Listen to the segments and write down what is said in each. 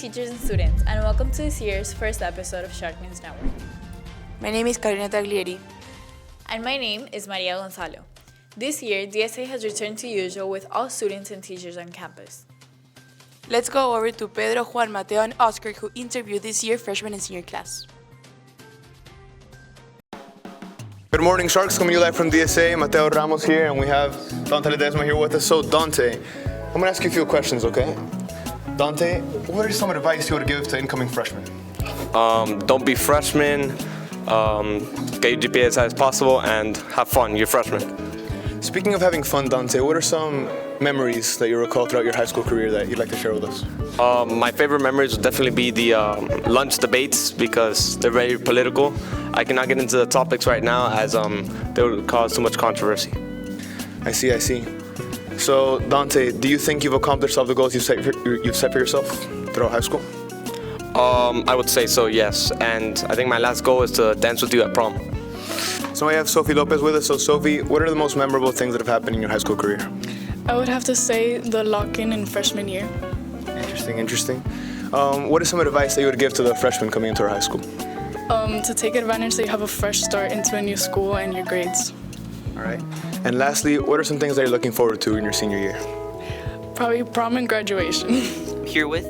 teachers and students, and welcome to this year's first episode of Shark News Network. My name is Carolina Taglieri. And my name is Maria Gonzalo. This year, DSA has returned to usual with all students and teachers on campus. Let's go over to Pedro, Juan, Mateo, and Oscar, who interviewed this year's freshman and senior class. Good morning, Sharks. Coming to you live from DSA. Mateo Ramos here, and we have Dante Ledesma here with us. So, Dante, I'm going to ask you a few questions, okay? Dante, what are some advice you would give to incoming freshmen? Don't be freshmen, get your GPA as high as possible, and have fun. You're freshmen. Speaking of having fun, Dante, what are some memories that you recall throughout your high school career that you'd like to share with us? My favorite memories would definitely be the lunch debates because they're very political. I cannot get into the topics right now as they would cause too much controversy. I see. So, Dante, do you think you've accomplished all the goals you've set for yourself throughout high school? I would say so, yes. And I think my last goal is to dance with you at prom. So I have Sophie Lopez with us. So, Sophie, what are the most memorable things that have happened in your high school career? I would have to say the lock-in in freshman year. Interesting. What is some advice that you would give to the freshmen coming into our high school? To take advantage that you have a fresh start into a new school and your grades. All right. And lastly, what are some things that you're looking forward to in your senior year? Probably prom and graduation. Here with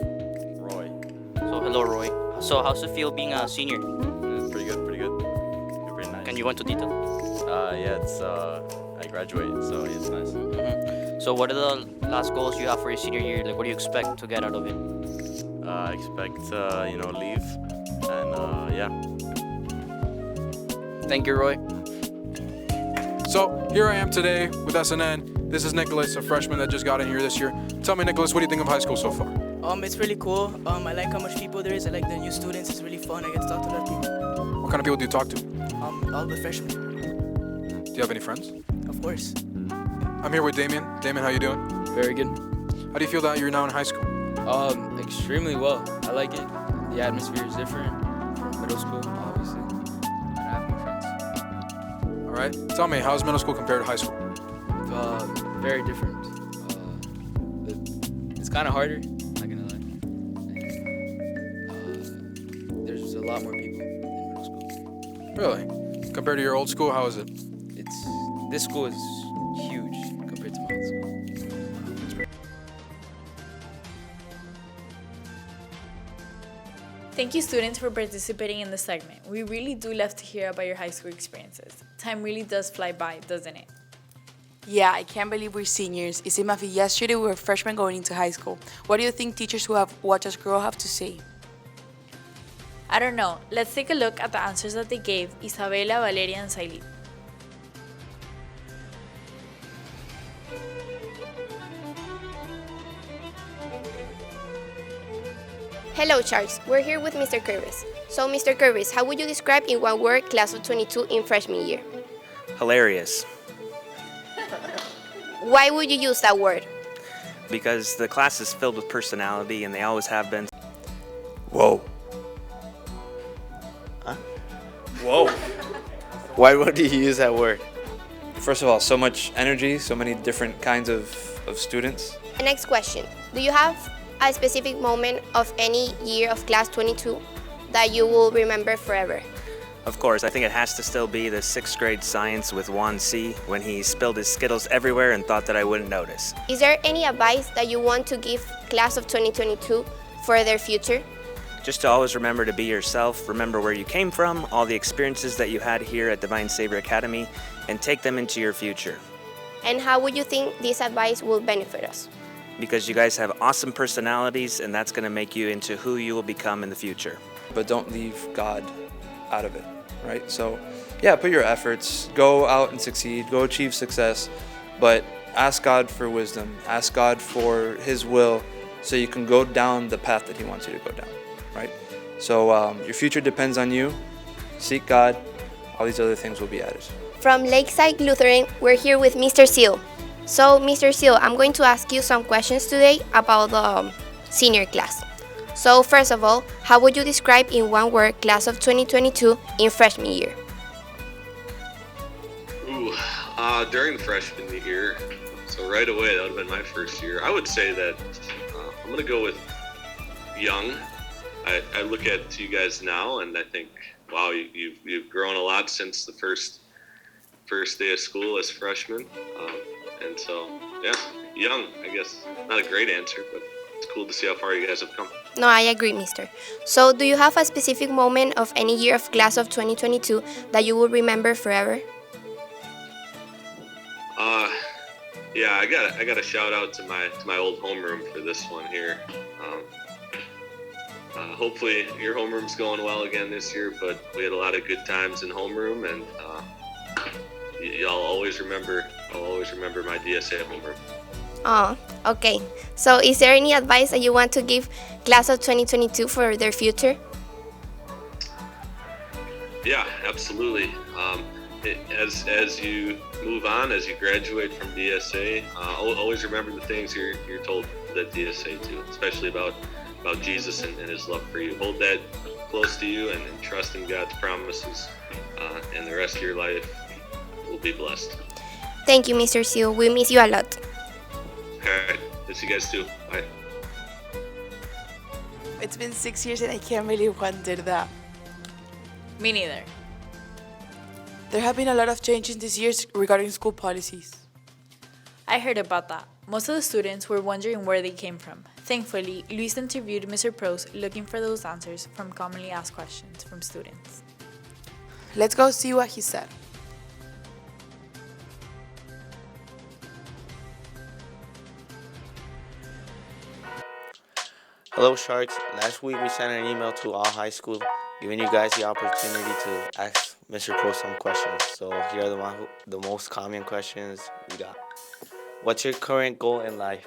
Roy. So hello, Roy. So how's it feel being a senior? Pretty good. You're pretty nice. Can you go into detail? I graduated, so it's nice. Mm-hmm. So what are the last goals you have for your senior year? Like, what do you expect to get out of it? I expect leave, and yeah. Thank you, Roy. So here I am today with SNN. This is Nicholas, a freshman that just got in here this year. Tell me, Nicholas, what do you think of high school so far? It's really cool. I like how much people there is. I like the new students. It's really fun. I get to talk to a lot of people. What kind of people do you talk to? All the freshmen. Do you have any friends? Of course. I'm here with Damien. Damien, how you doing? Very good. How do you feel that you're now in high school? Extremely well. I like it. The atmosphere is different from middle school, obviously. And I have new friends. All right. Tell me, how's middle school compared to high school? Very different. It's kind of harder, not gonna lie. And, there's a lot more people in middle school. Really? Compared to your old school, how is it? This school is huge compared to my old school. Thank you, students, for participating in this segment. We really do love to hear about your high school experiences. Time really does fly by, doesn't it? Yeah, I can't believe we're seniors. It seemed as if yesterday we were freshmen going into high school. What do you think teachers who have watched us grow have to say? I don't know. Let's take a look at the answers that they gave Isabela, Valeria, and Sailin. Hello, Sharks. We're here with Mr. Curvis. So, Mr. Curvis, how would you describe in one word class of 22 in freshman year? Hilarious. Why would you use that word? Because the class is filled with personality and they always have been. Whoa. Huh? Whoa. Why would you use that word? First of all, so much energy, so many different kinds of students. Next question. Do you have a specific moment of any year of class 22 that you will remember forever? Of course, I think it has to still be the 6th grade science with Juan C. when he spilled his Skittles everywhere and thought that I wouldn't notice. Is there any advice that you want to give class of 2022 for their future? Just to always remember to be yourself, remember where you came from, all the experiences that you had here at Divine Savior Academy, and take them into your future. And how would you think this advice will benefit us? Because you guys have awesome personalities and that's going to make you into who you will become in the future. But don't leave God out of it, right? So, yeah, put your efforts, go out and succeed, go achieve success, but ask God for wisdom, ask God for His will so you can go down the path that He wants you to go down, right? So your future depends on you. Seek God. All these other things will be added. From Lakeside Lutheran, we're here with Mr. Seal. So, Mr. Seal, I'm going to ask you some questions today about the senior class. So, first of all, how would you describe in one word class of 2022 in freshman year? During freshman year, so right away, that would have been my first year. I would say that I'm going to go with young. I look at you guys now and I think, wow, you've grown a lot since the first day of school as freshmen. And so, yeah, young, I guess. Not a great answer, but it's cool to see how far you guys have come. No, I agree, mister. So, do you have a specific moment of any year of class of 2022 that you will remember forever? Yeah, I got a shout out to my old homeroom for this one here. Hopefully your homeroom's going well again this year, but we had a lot of good times in homeroom, and I'll always remember my DSA homeroom. Oh, okay. So, is there any advice that you want to give class of 2022 for their future? Yeah, absolutely. As you move on, as you graduate from DSA, always remember the things you're told at DSA too, especially about Jesus and His love for you. Hold that close to you and trust in God's promises, and the rest of your life will be blessed. Thank you, Mr. Seal. We miss you a lot. All right, miss you guys too. Bye. It's been 6 years and I can't believe Juan did that. Me neither. There have been a lot of changes this year regarding school policies. I heard about that. Most of the students were wondering where they came from. Thankfully, Luis interviewed Mr. Pros looking for those answers from commonly asked questions from students. Let's go see what he said. Hello Sharks, last week we sent an email to all high school giving you guys the opportunity to ask Mr. Pro some questions. So here are the most common questions we got. What's your current goal in life?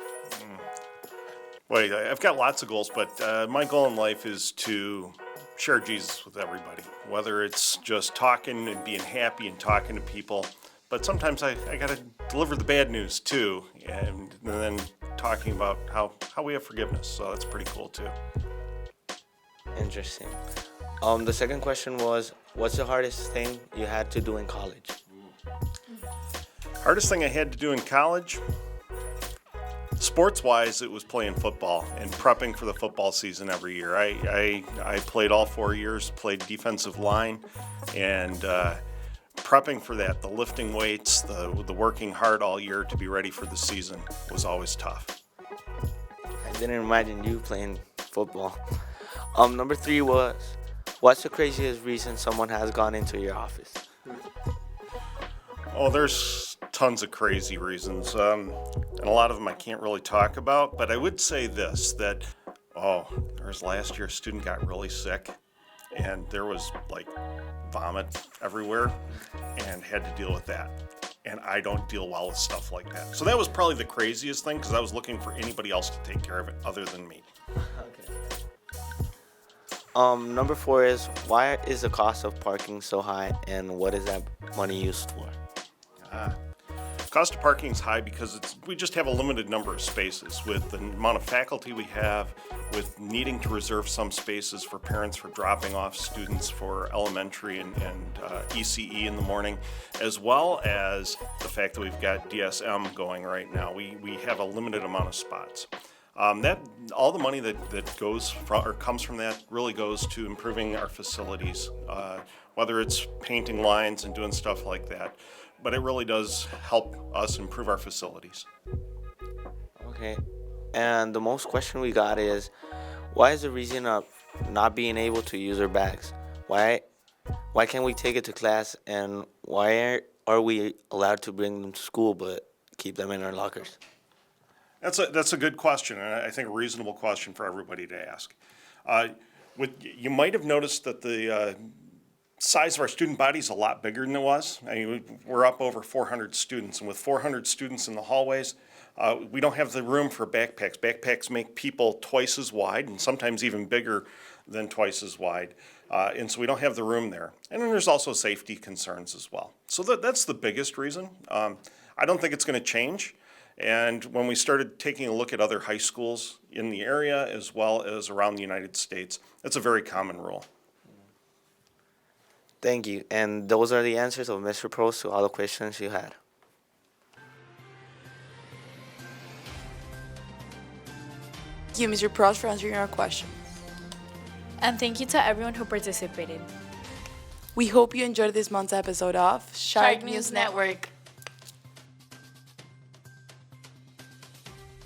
Wait, I've got lots of goals, but my goal in life is to share Jesus with everybody, whether it's just talking and being happy and talking to people, but sometimes I got to deliver the bad news too, and then talking about how we have forgiveness, so that's pretty cool too. Interesting. The second question was, what's the hardest thing you had to do in college? Hardest thing I had to do in college? Sports-wise, it was playing football and prepping for the football season every year. I played all 4 years, played defensive line, and prepping for that, the lifting weights, the working hard all year to be ready for the season was always tough. I didn't imagine you playing football. Number 3 was, what's the craziest reason someone has gone into your office? Oh, there's tons of crazy reasons, and a lot of them I can't really talk about, but I would say this, that, there was last year a student got really sick, and there was like vomit everywhere, and had to deal with that. And I don't deal well with stuff like that. So that was probably the craziest thing, because I was looking for anybody else to take care of it other than me. Number 4 is, why is the cost of parking so high, and what is that money used for? Cost of parking is high because we just have a limited number of spaces. With the amount of faculty we have, with needing to reserve some spaces for parents for dropping off students for elementary and ECE in the morning, as well as the fact that we've got DSM going right now, we have a limited amount of spots. That all the money that goes from or comes from that really goes to improving our facilities, whether it's painting lines and doing stuff like that. But it really does help us improve our facilities. Okay, and the most question we got is, why is the reason of not being able to use our bags? Why can't we take it to class, and why are we allowed to bring them to school but keep them in our lockers? That's a good question, and I think a reasonable question for everybody to ask. You might have noticed that the size of our student body is a lot bigger than it was. I mean, we're up over 400 students, and with 400 students in the hallways, we don't have the room for backpacks. Backpacks make people twice as wide, and sometimes even bigger than twice as wide, and so we don't have the room there. And then there's also safety concerns as well. So that's the biggest reason. I don't think it's going to change. And when we started taking a look at other high schools in the area as well as around the United States, it's a very common rule. Thank you. And those are the answers of Mr. Pros to all the questions you had. Thank you, Mr. Pros, for answering our questions. And thank you to everyone who participated. We hope you enjoyed this month's episode of Shark News Network.